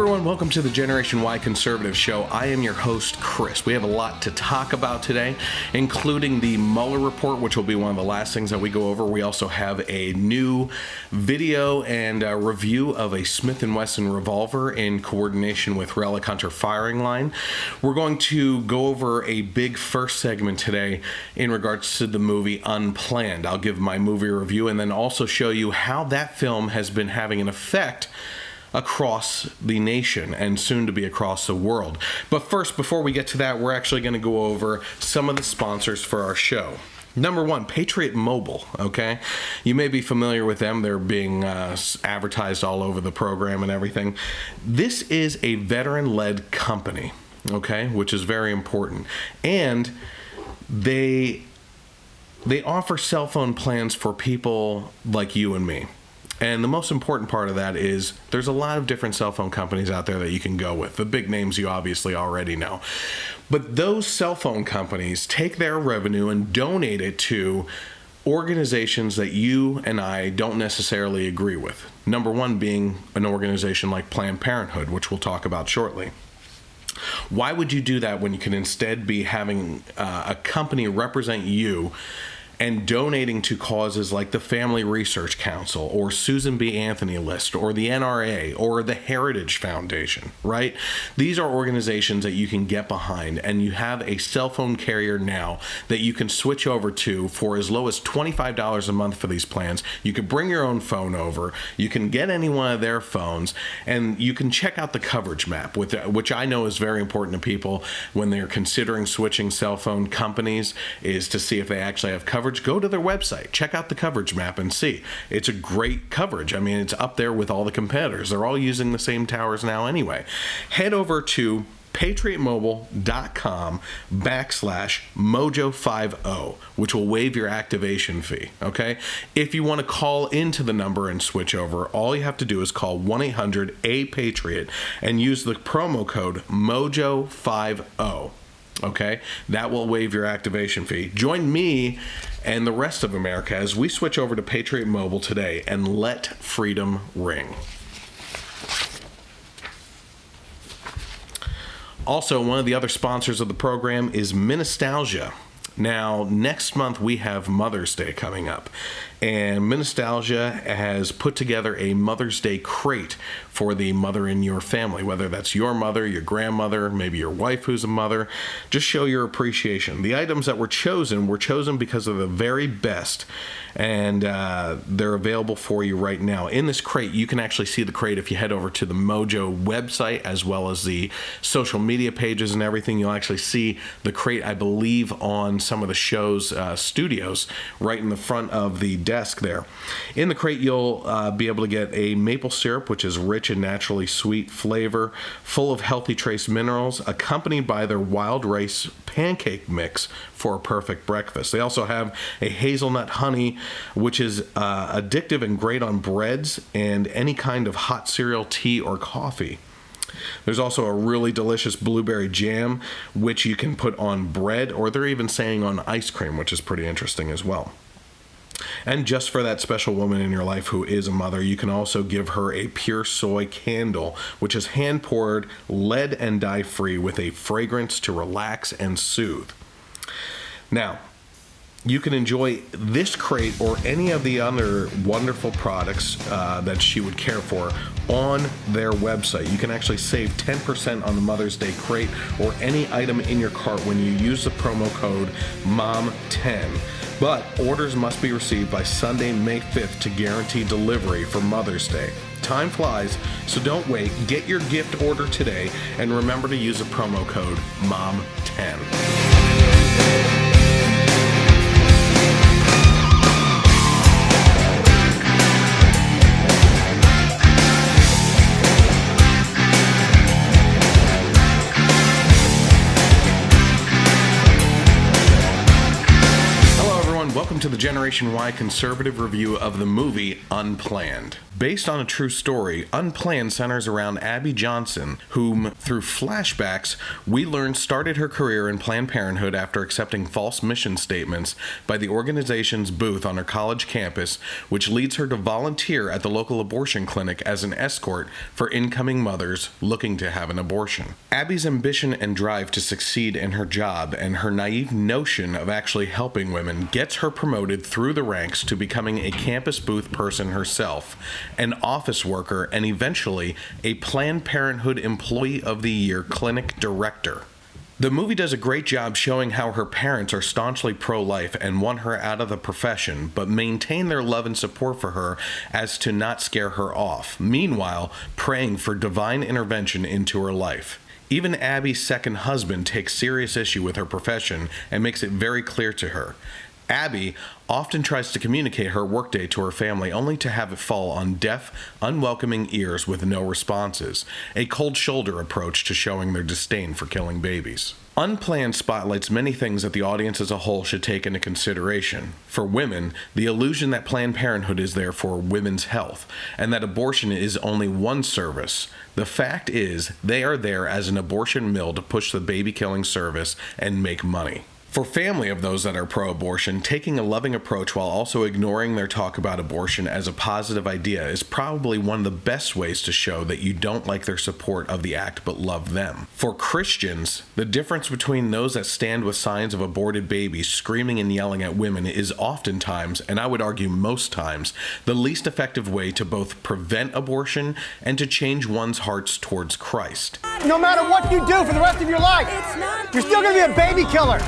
everyone, welcome to the Generation Y Conservative Show. I am your host, Chris. We have a lot to talk about today, including the Mueller report, which will be one of the last things that we go over. We also have a new video and review of a Smith & Wesson revolver in coordination with Relic Hunter firing line. We're going to go over a big first segment today in regards to the movie Unplanned. I'll give my movie review and then also show you how that film has been having an effect across the nation and soon to be across the world. But first, before we get to that, we're actually going to go over some of the sponsors for our show. Number one, Patriot Mobile, okay? You may be familiar with them. They're being advertised all over the program and everything. This is a veteran-led company, okay, which is very important. And they offer cell phone plans for people like you and me. And the most important part of that is there's a lot of different cell phone companies out there that you can go with. The big names you obviously already know. But those cell phone companies take their revenue and donate it to organizations that you and I don't necessarily agree with. Number one being an organization like Planned Parenthood, which we'll talk about shortly. Why would you do that when you can instead be having a company represent you and donating to causes like the Family Research Council or Susan B. Anthony List or the NRA or the Heritage Foundation, right? These are organizations that you can get behind, and you have a cell phone carrier now that you can switch over to for as low as $25 a month for these plans. You can bring your own phone over, you can get any one of their phones, and you can check out the coverage map, which I know is very important to people when they're considering switching cell phone companies, is to see if they actually have coverage. Go to their website, check out the coverage map and see. It's a great coverage. I mean, it's up there with all the competitors. They're all using the same towers now anyway. Head over to patriotmobile.com/Mojo50, which will waive your activation fee, okay? If you want to call into the number and switch over, all you have to do is call 1-800-A-PATRIOT and use the promo code Mojo50. Okay, that will waive your activation fee. Join me and the rest of America as we switch over to Patriot Mobile today and let freedom ring. Also, one of the other sponsors of the program is Minostalgia. Now, next month we have Mother's Day coming up, and Minostalgia has put together a Mother's Day crate for the mother in your family, whether that's your mother, your grandmother, maybe your wife who's a mother. Just show your appreciation. The items that were chosen because of the very best, and they're available for you right now. In this crate, you can actually see the crate if you head over to the Mojo website, as well as the social media pages and everything. You'll actually see the crate, I believe, on some of the show's studios, right in the front of the desk there. In the crate, you'll be able to get a maple syrup, which is rich and naturally sweet flavor, full of healthy trace minerals, accompanied by their wild rice pancake mix for a perfect breakfast. They also have a hazelnut honey, which is addictive and great on breads and any kind of hot cereal, tea, or coffee. There's also a really delicious blueberry jam, which you can put on bread, or they're even saying on ice cream, which is pretty interesting as well. And just for that special woman in your life who is a mother, you can also give her a pure soy candle, which is hand-poured, lead and dye-free, with a fragrance to relax and soothe. Now, you can enjoy this crate or any of the other wonderful products that she would care for on their website. You can actually save 10% on the Mother's Day crate or any item in your cart when you use the promo code MOM10. But orders must be received by Sunday, May 5th to guarantee delivery for Mother's Day. Time flies, so don't wait. Get your gift order today, and remember to use the promo code MOM10. Welcome to the Generation Y conservative review of the movie Unplanned. Based on a true story, Unplanned centers around Abby Johnson, whom, through flashbacks, we learn started her career in Planned Parenthood after accepting false mission statements by the organization's booth on her college campus, which leads her to volunteer at the local abortion clinic as an escort for incoming mothers looking to have an abortion. Abby's ambition and drive to succeed in her job and her naive notion of actually helping women gets her promoted through the ranks to becoming a campus booth person herself, an office worker, and eventually a Planned Parenthood Employee of the Year clinic director. The movie does a great job showing how her parents are staunchly pro-life and want her out of the profession, but maintain their love and support for her as to not scare her off, meanwhile praying for divine intervention into her life. Even Abby's second husband takes serious issue with her profession and makes it very clear to her. Abby often tries to communicate her workday to her family only to have it fall on deaf, unwelcoming ears with no responses, a cold shoulder approach to showing their disdain for killing babies. Unplanned spotlights many things that the audience as a whole should take into consideration. For women, the illusion that Planned Parenthood is there for women's health, and that abortion is only one service. The fact is, they are there as an abortion mill to push the baby-killing service and make money. For family of those that are pro-abortion, taking a loving approach while also ignoring their talk about abortion as a positive idea is probably one of the best ways to show that you don't like their support of the act but love them. For Christians, the difference between those that stand with signs of aborted babies screaming and yelling at women is oftentimes, and I would argue most times, the least effective way to both prevent abortion and to change one's hearts towards Christ. No matter what you do for the rest of your life, you're still going to be a baby killer.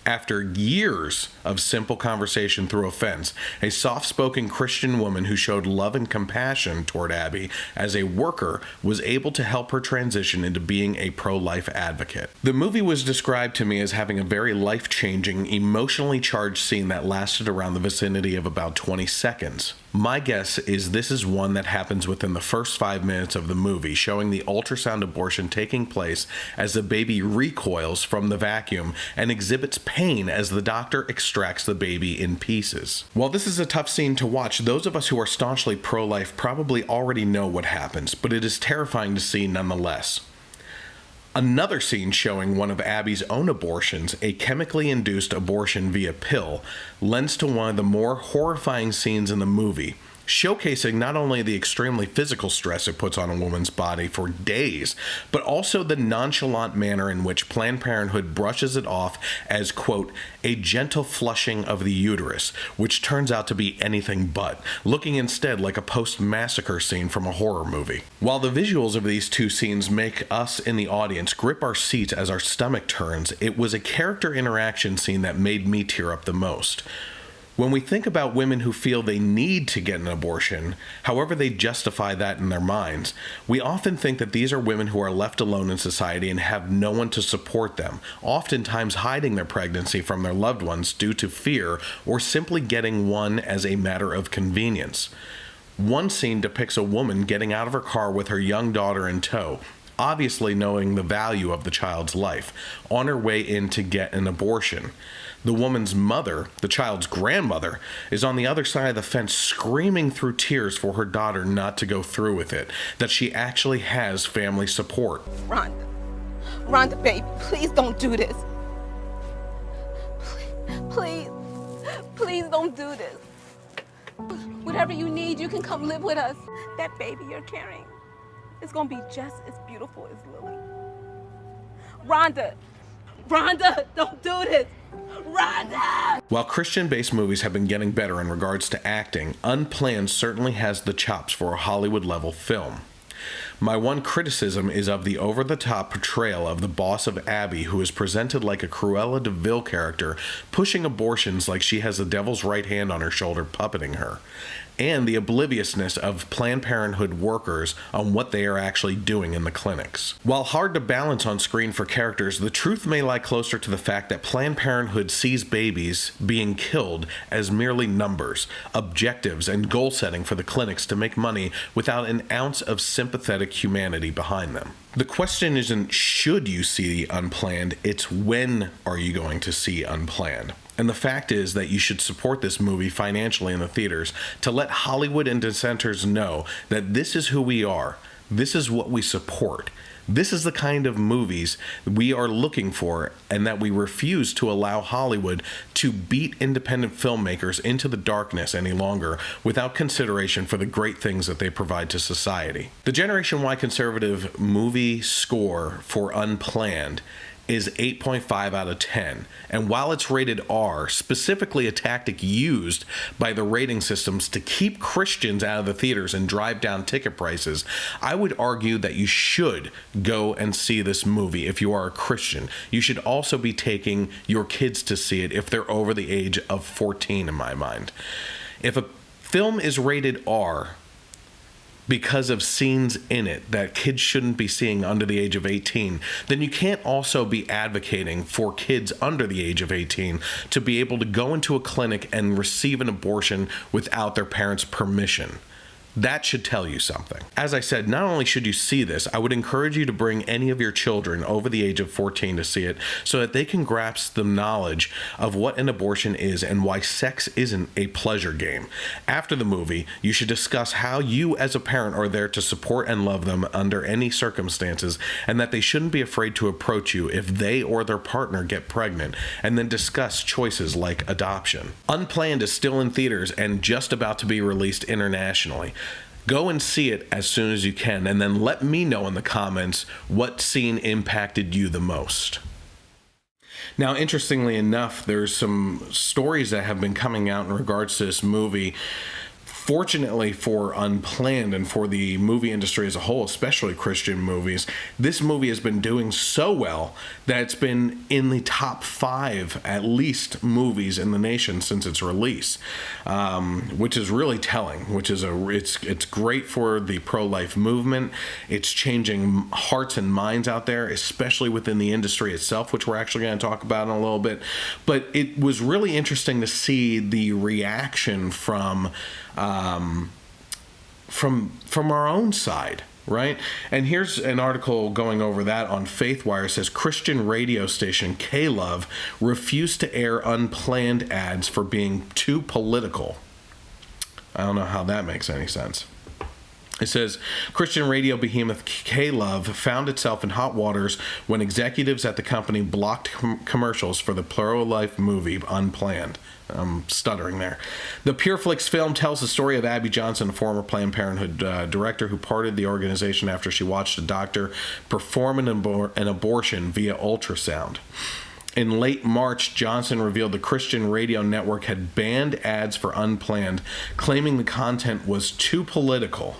After years of simple conversation through a fence, a soft-spoken Christian woman who showed love and compassion toward Abby as a worker was able to help her transition into being a pro-life advocate. The movie was described to me as having a very life-changing, emotionally charged scene that lasted around the vicinity of about 20 seconds. My guess is this is one that happens within the first 5 minutes of the movie, showing the ultrasound abortion taking place as the baby recoils from the vacuum and exhibits pain as the doctor extracts the baby in pieces. While this is a tough scene to watch, those of us who are staunchly pro-life probably already know what happens, but it is terrifying to see nonetheless. Another scene showing one of Abby's own abortions, a chemically induced abortion via pill, lends to one of the more horrifying scenes in the movie, showcasing not only the extremely physical stress it puts on a woman's body for days, but also the nonchalant manner in which Planned Parenthood brushes it off as, quote, a gentle flushing of the uterus, which turns out to be anything but, looking instead like a post-massacre scene from a horror movie. While the visuals of these two scenes make us in the audience grip our seats as our stomach turns, it was a character interaction scene that made me tear up the most. When we think about women who feel they need to get an abortion, however they justify that in their minds, we often think that these are women who are left alone in society and have no one to support them, oftentimes hiding their pregnancy from their loved ones due to fear or simply getting one as a matter of convenience. One scene depicts a woman getting out of her car with her young daughter in tow, obviously knowing the value of the child's life, on her way in to get an abortion. The woman's mother, the child's grandmother, is on the other side of the fence screaming through tears for her daughter not to go through with it, that she actually has family support. Rhonda, baby, please don't do this. Please don't do this. Whatever you need, you can come live with us. That baby you're carrying is gonna be just as beautiful as Lily. Rhonda, don't do this. Rhonda! While Christian-based movies have been getting better in regards to acting, Unplanned certainly has the chops for a Hollywood-level film. My one criticism is of the over-the-top portrayal of the boss of Abby, who is presented like a Cruella de Vil character, pushing abortions like she has the devil's right hand on her shoulder puppeting her, and the obliviousness of Planned Parenthood workers on what they are actually doing in the clinics. While hard to balance on screen for characters, the truth may lie closer to the fact that Planned Parenthood sees babies being killed as merely numbers, objectives, and goal setting for the clinics to make money without an ounce of sympathetic humanity behind them. The question isn't should you see Unplanned, it's when are you going to see Unplanned? And the fact is that you should support this movie financially in the theaters to let Hollywood and dissenters know that this is who we are. This is what we support. This is the kind of movies we are looking for, and that we refuse to allow Hollywood to beat independent filmmakers into the darkness any longer without consideration for the great things that they provide to society. The Generation Y conservative movie score for Unplanned is 8.5 out of 10. And while it's rated R, specifically a tactic used by the rating systems to keep Christians out of the theaters and drive down ticket prices, I would argue that you should go and see this movie if you are a Christian. You should also be taking your kids to see it if they're over the age of 14, in my mind. If a film is rated R because of scenes in it that kids shouldn't be seeing under the age of 18, then you can't also be advocating for kids under the age of 18 to be able to go into a clinic and receive an abortion without their parents' permission. That should tell you something. As I said, not only should you see this, I would encourage you to bring any of your children over the age of 14 to see it so that they can grasp the knowledge of what an abortion is and why sex isn't a pleasure game. After the movie, you should discuss how you as a parent are there to support and love them under any circumstances, and that they shouldn't be afraid to approach you if they or their partner get pregnant, and then discuss choices like adoption. Unplanned is still in theaters and just about to be released internationally. Go and see it as soon as you can, and then let me know in the comments what scene impacted you the most. Now, interestingly enough, there's some stories that have been coming out in regards to this movie. Fortunately for Unplanned and for the movie industry as a whole, especially Christian movies, this movie has been doing so well that it's been in the top 5, at least, movies in the nation since its release, which is really telling. It's great for the pro-life movement. It's changing hearts and minds out there, especially within the industry itself, which we're actually going to talk about in a little bit. But it was really interesting to see the reaction from our own side, right? And here's an article going over that on FaithWire. It says Christian radio station K-Love refused to air Unplanned ads for being too political. I don't know how that makes any sense. It says, Christian radio behemoth K-Love found itself in hot waters when executives at the company blocked commercials for the pro-life movie Unplanned. I'm stuttering there. The PureFlix film tells the story of Abby Johnson, a former Planned Parenthood director who parted the organization after she watched a doctor perform an abortion via ultrasound. In late March, Johnson revealed the Christian radio network had banned ads for Unplanned, claiming the content was too political,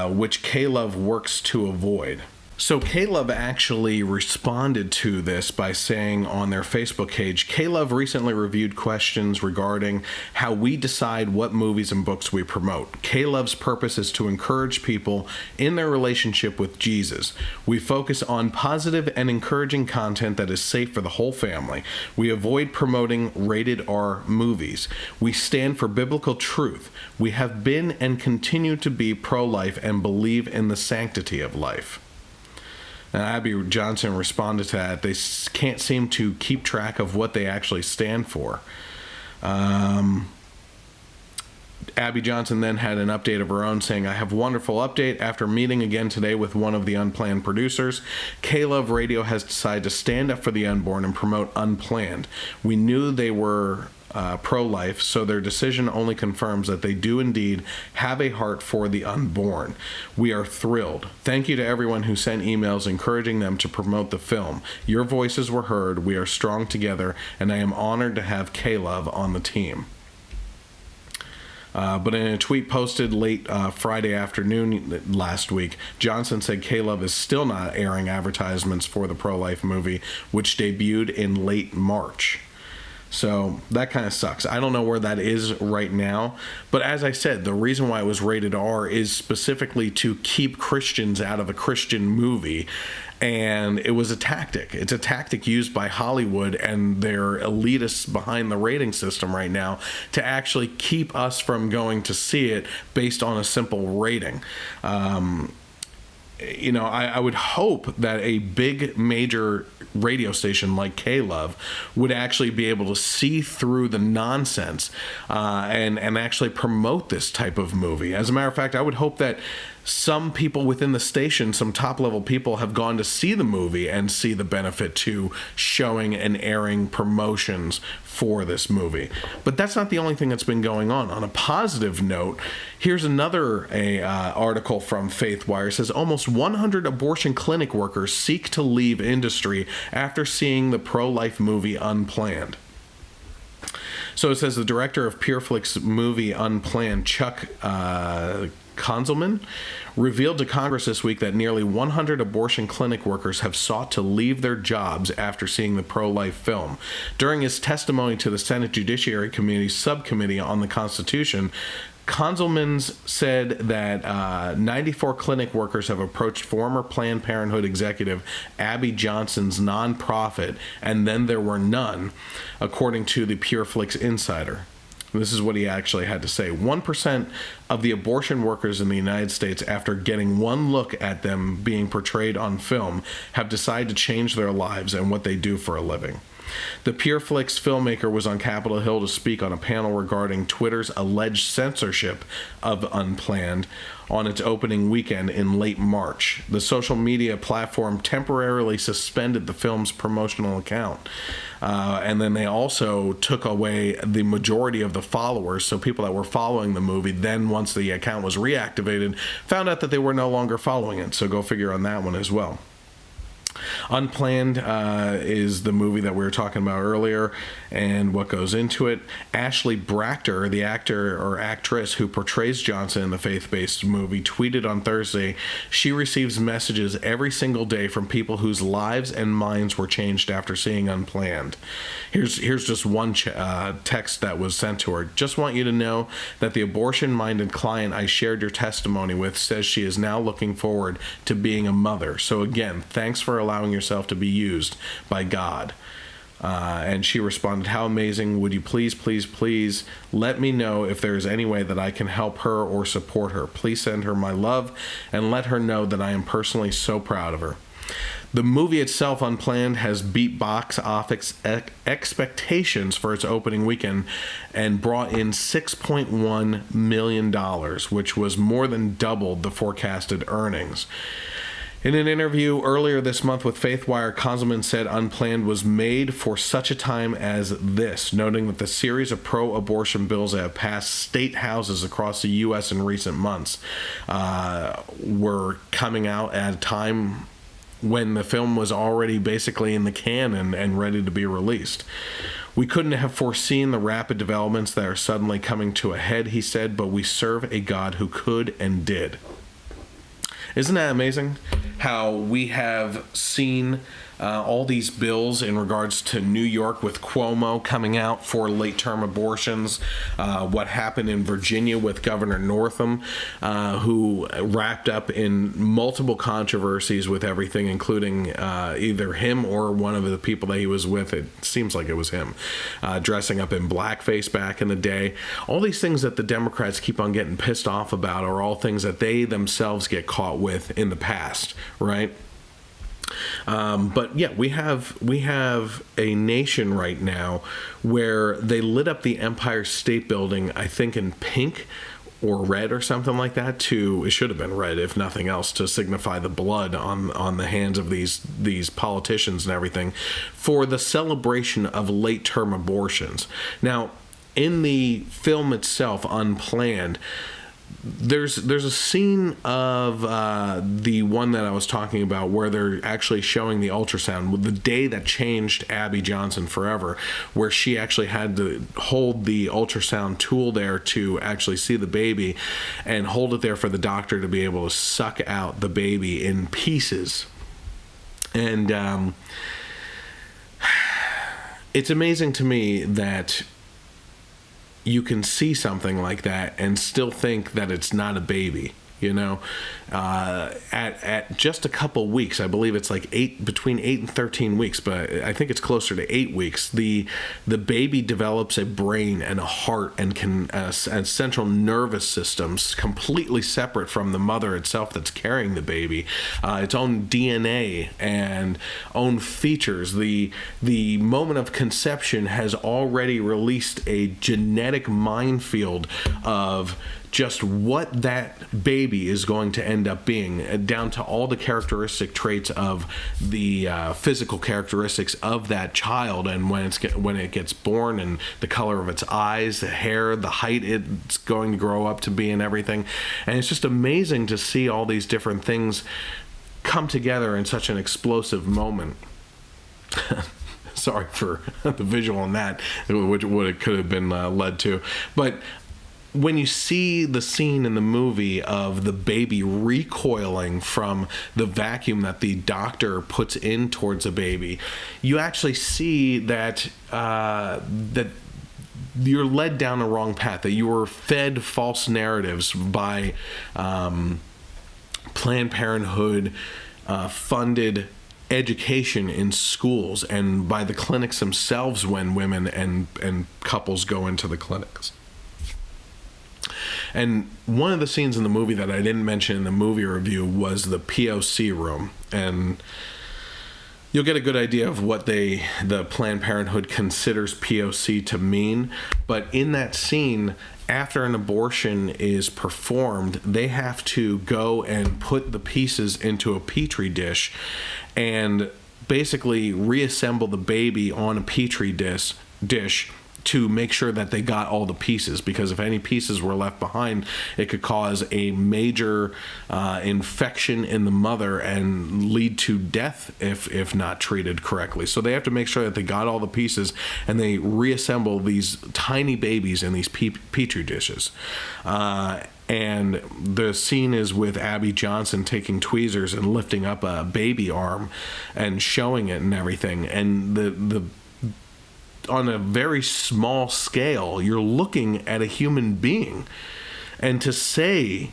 which K-Love works to avoid. So K-Love actually responded to this by saying on their Facebook page, K-Love recently reviewed questions regarding how we decide what movies and books we promote. K-Love's purpose is to encourage people in their relationship with Jesus. We focus on positive and encouraging content that is safe for the whole family. We avoid promoting rated R movies. We stand for biblical truth. We have been and continue to be pro-life and believe in the sanctity of life. And Abby Johnson responded to that. They can't seem to keep track of what they actually stand for. Abby Johnson then had an update of her own saying, I have a wonderful update. After meeting again today with one of the Unplanned producers, K-Love Radio has decided to stand up for the unborn and promote Unplanned. We knew they were pro-life, so their decision only confirms that they do indeed have a heart for the unborn. We are thrilled. Thank you to everyone who sent emails encouraging them to promote the film. Your voices were heard. We are strong together, and I am honored to have K-Love on the team. But in a tweet posted late Friday afternoon last week, Johnson said K-Love is still not airing advertisements for the pro-life movie, which debuted in late March. So that kind of sucks. I don't know where that is right now. But as I said, the reason why it was rated R is specifically to keep Christians out of a Christian movie. And it was a tactic. It's a tactic used by Hollywood and their elitists behind the rating system right now to actually keep us from going to see it based on a simple rating. I would hope that a big major radio station like K-Love would actually be able to see through the nonsense and actually promote this type of movie. As a matter of fact, I would hope that some people within the station, some top-level people, have gone to see the movie and see the benefit to showing and airing promotions for this movie. But that's not the only thing that's been going on. On a positive note, here's another article from FaithWire. It says almost 100 abortion clinic workers seek to leave industry after seeing the pro-life movie Unplanned. So it says the director of PureFlix movie Unplanned, Chuck Konzelman, revealed to Congress this week that nearly 100 abortion clinic workers have sought to leave their jobs after seeing the pro-life film. During his testimony to the Senate Judiciary Committee's subcommittee on the Constitution, Konzelman said that 94 clinic workers have approached former Planned Parenthood executive Abby Johnson's nonprofit, and then there were none, according to the PureFlix Insider. This is what he actually had to say. 1% of the abortion workers in the United States, after getting one look at them being portrayed on film, have decided to change their lives and what they do for a living. The PureFlix filmmaker was on Capitol Hill to speak on a panel regarding Twitter's alleged censorship of Unplanned on its opening weekend in late March. The social media platform temporarily suspended the film's promotional account. And then they also took away the majority of the followers, so people that were following the movie, then once the account was reactivated, found out that they were no longer following it. So go figure on that one as well. Unplanned is the movie that we were talking about earlier and what goes into it. Ashley Brachter, the actor or actress who portrays Johnson in the faith-based movie, tweeted on Thursday she receives messages every single day from people whose lives and minds were changed after seeing Unplanned. Here's just one text that was sent to her. Just want you to know that the abortion-minded client I shared your testimony with says she is now looking forward to being a mother. So again, thanks for allowing yourself to be used by God. And she responded, how amazing. Would you please let me know if there is any way that I can help her or support her. Please send her my love and let her know that I am personally so proud of her. The movie itself, Unplanned, has beat box office expectations for its opening weekend and brought in $6.1 million, which was more than doubled the forecasted earnings. In an interview earlier this month with FaithWire, Konzelman said Unplanned was made for such a time as this, noting that the series of pro-abortion bills that have passed state houses across the U.S. in recent months were coming out at a time when the film was already basically in the can and ready to be released. We couldn't have foreseen the rapid developments that are suddenly coming to a head, he said, but we serve a God who could and did. Isn't that amazing how we have seen all these bills in regards to New York with Cuomo coming out for late-term abortions, what happened in Virginia with Governor Northam, who wrapped up in multiple controversies with everything, including either him or one of the people that he was with. It seems like it was him, dressing up in blackface back in the day. All these things that the Democrats keep on getting pissed off about are all things that they themselves get caught with in the past, right? But yeah, we have a nation right now where they lit up the Empire State Building, I think in pink or red or something like that, it should have been red if nothing else, to signify the blood on the hands of these politicians and everything, for the celebration of late-term abortions. Now, in the film itself, Unplanned, there's a scene of the one that I was talking about where they're actually showing the ultrasound, the day that changed Abby Johnson forever, where she actually had to hold the ultrasound tool there to actually see the baby and hold it there for the doctor to be able to suck out the baby in pieces. And it's amazing to me that you can see something like that and still think that it's not a baby, at just a couple weeks. I believe it's like between 8 and 13 weeks, but I think it's closer to 8 weeks. The baby develops a brain and a heart and and central nervous systems completely separate from the mother itself that's carrying the baby. Its own DNA and own features. The moment of conception has already released a genetic minefield of just what that baby is going to end up being, down to all the characteristic traits of the physical characteristics of that child, and when it gets born, and the color of its eyes, the hair, the height it's going to grow up to be, and everything. And it's just amazing to see all these different things come together in such an explosive moment. Sorry for the visual on that, what it could have been led to. But when you see the scene in the movie of the baby recoiling from the vacuum that the doctor puts in towards a baby, you actually see that that you're led down a wrong path, that you were fed false narratives by Planned Parenthood funded education in schools, and by the clinics themselves when women and couples go into the clinics. And one of the scenes in the movie that I didn't mention in the movie review was the POC room, and you'll get a good idea of what the Planned Parenthood considers POC to mean. But in that scene, after an abortion is performed, they have to go and put the pieces into a petri dish and basically reassemble the baby on a petri dish to make sure that they got all the pieces, because if any pieces were left behind, it could cause a major infection in the mother and lead to death if not treated correctly. So they have to make sure that they got all the pieces, and they reassemble these tiny babies in these petri dishes. And the scene is with Abby Johnson taking tweezers and lifting up a baby arm and showing it and everything. And the on a very small scale, you're looking at a human being. And to say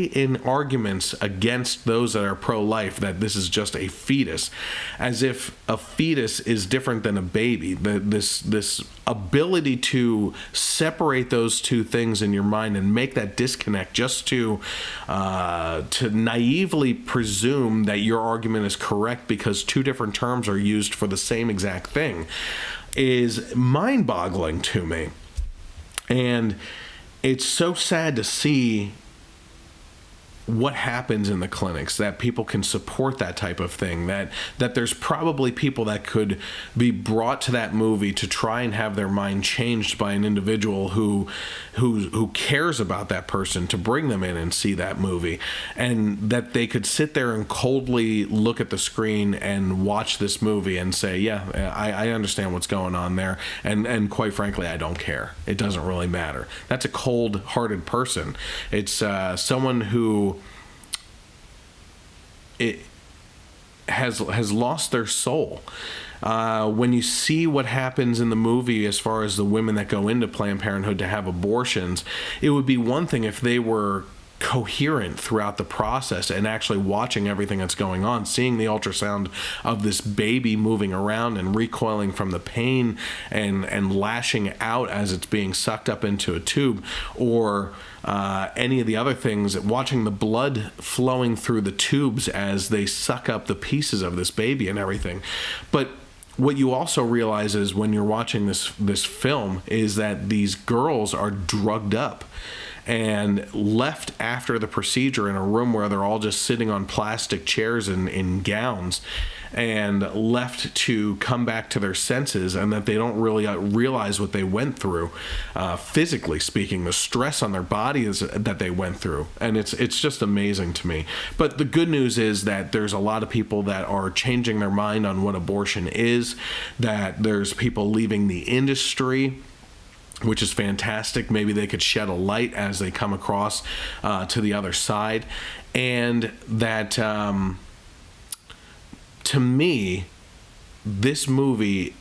in arguments against those that are pro-life that this is just a fetus, as if a fetus is different than a baby, this ability to separate those two things in your mind and make that disconnect just to naively presume that your argument is correct because two different terms are used for the same exact thing is mind-boggling to me. And it's so sad to see what happens in the clinics, that people can support that type of thing, that there's probably people that could be brought to that movie to try and have their mind changed by an individual who cares about that person, to bring them in and see that movie, and that they could sit there and coldly look at the screen and watch this movie and say, yeah, I understand what's going on there, and quite frankly, I don't care. It doesn't really matter. That's a cold-hearted person. It's someone who it has lost their soul. When you see what happens in the movie as far as the women that go into Planned Parenthood to have abortions, it would be one thing if they were coherent throughout the process and actually watching everything that's going on, seeing the ultrasound of this baby moving around and recoiling from the pain and lashing out as it's being sucked up into a tube, or any of the other things, watching the blood flowing through the tubes as they suck up the pieces of this baby and everything. But what you also realize is when you're watching this film is that these girls are drugged up and left after the procedure in a room where they're all just sitting on plastic chairs in gowns, and left to come back to their senses, and that they don't really realize what they went through, physically speaking, the stress on their bodies that they went through. And it's just amazing to me. But the good news is that there's a lot of people that are changing their mind on what abortion is, that there's people leaving the industry, which is fantastic. Maybe they could shed a light as they come across to the other side. And that, to me, this movie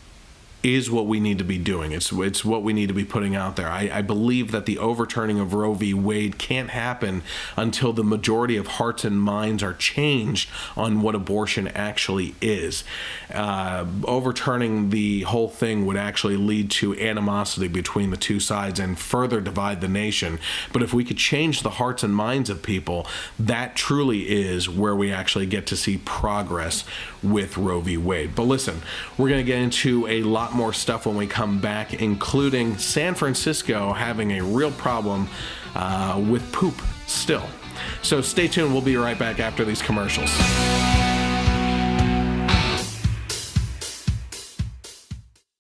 is what we need to be doing. It's what we need to be putting out there. I believe that the overturning of Roe v. Wade can't happen until the majority of hearts and minds are changed on what abortion actually is. Overturning the whole thing would actually lead to animosity between the two sides and further divide the nation. But if we could change the hearts and minds of people, that truly is where we actually get to see progress with Roe v. Wade. But listen, we're going to get into a lot more stuff when we come back, including San Francisco having a real problem with poop still. So stay tuned. We'll be right back after these commercials.